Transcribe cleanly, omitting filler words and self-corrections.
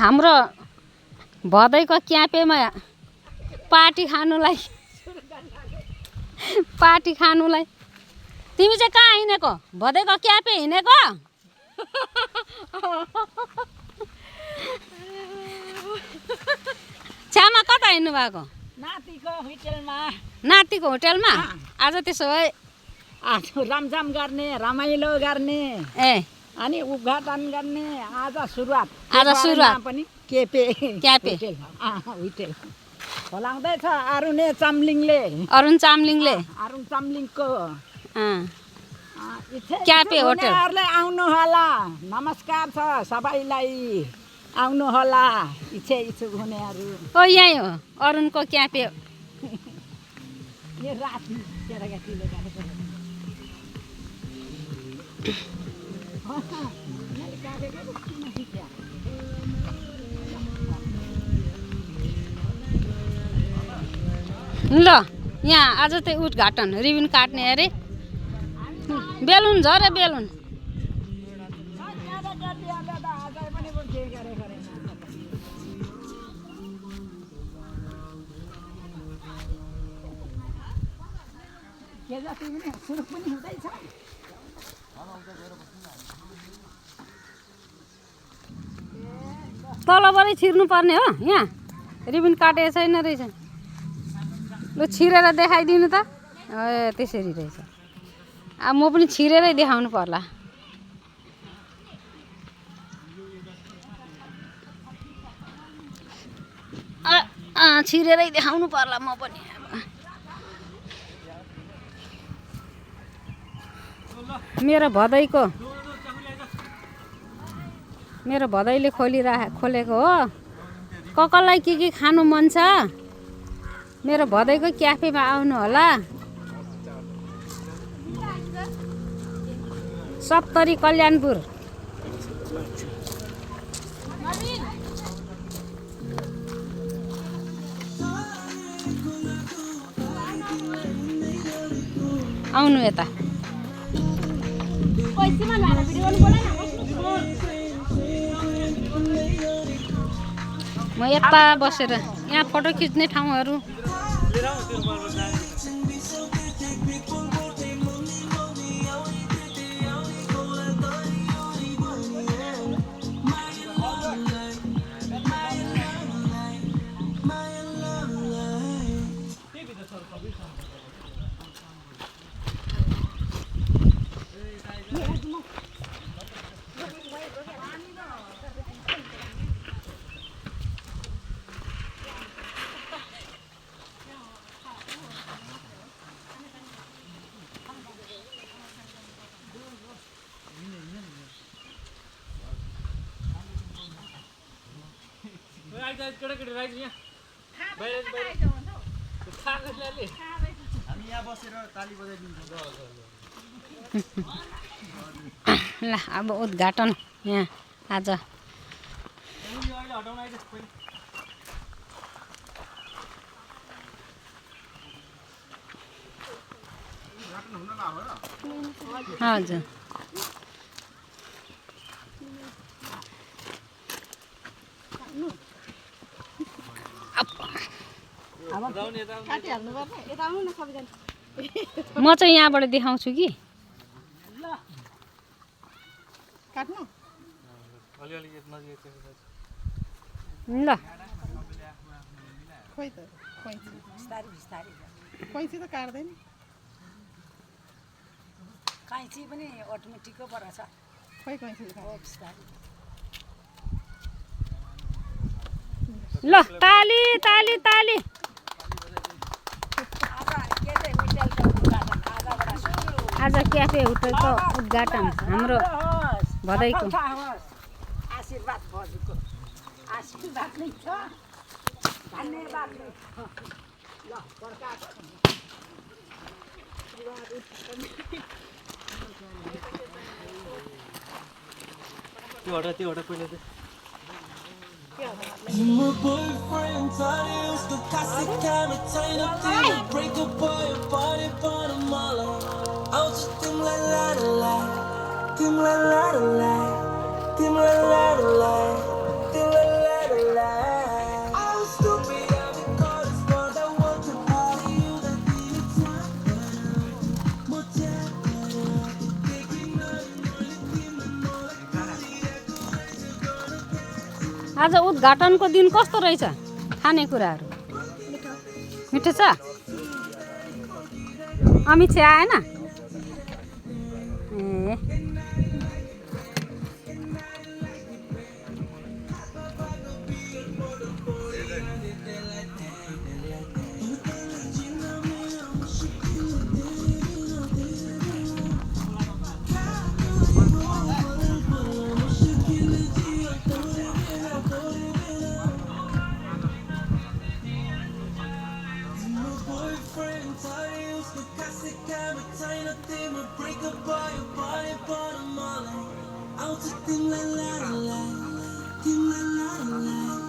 हाम्रो भदैको क्यापेमा पार्टी खानुलाई तिमी चाहिँ कहाँ हिँडेको? भदैको क्यापे हिँडेको? छ्यामा कता हिँड्नु भएको? नातिको होटेलमा। आज त्यसो भए आज रमझम गर्ने, रमाइलो गर्ने, अनि उद्घाटन गर्ने आज सुरुवात पनि क्यापे होटेल खोलाउँदैछ अरुण चामलिङको क्यापे होटेल। आउनु होला, नमस्कार छ सबैलाई, आउनु होला इच्छुक हुनेहरू। यही हो अरुणको क्यापे। ल यहाँ आज चाहिँ उद्घाटन, रिबन काट्ने अरे। बेलुन छ र बेलुन। तलबाटै छिर्नु पर्ने हो। यहाँ रिबन काटेको छैन रहेछ। लु छिरेर देखाइदिनु त। त्यसरी रहेछ। अब म पनि छिरेरै देखाउनु पर्ला। छिरेरै देखाउनु पर्ला म पनि। मेरो भदैले खोलेको हो। कसलाई के खानु मन छ मेरो भदैको क्याफेमा आउनु होला। 70 कल्याणपुर। आउनु यता। म यता बसेर यहाँ फोटो खिच्ने ठाउँहरू। ल अब उद्घाटन यहाँ आज। हजुर म चाहिँ यहाँबाट देखाउँछु कि। ल कैँची त काट्दैन। कैँची पनि अटोमेटिकको पर्छ। खोइ कैँची ल ताली ताली ताली। आज क्याफे होटलको उद्घाटन हाम्रो भदैको। आशीर्वाद हजुरको आशीर्वाद नै छ। धन्यवाद। ल प्रकाश त्यो हटा पहिले त। My boyfriend thought it was the classic kind of time up to break up boy a body for the mala. I was just dim la la la, dim la la la, dim la la la, dim la आज उद्घाटनको दिन कस्तो रहेछ खानेकुराहरू मिठो छ अमित चाहिँ आएन ए I'll just think la la la, think la la la.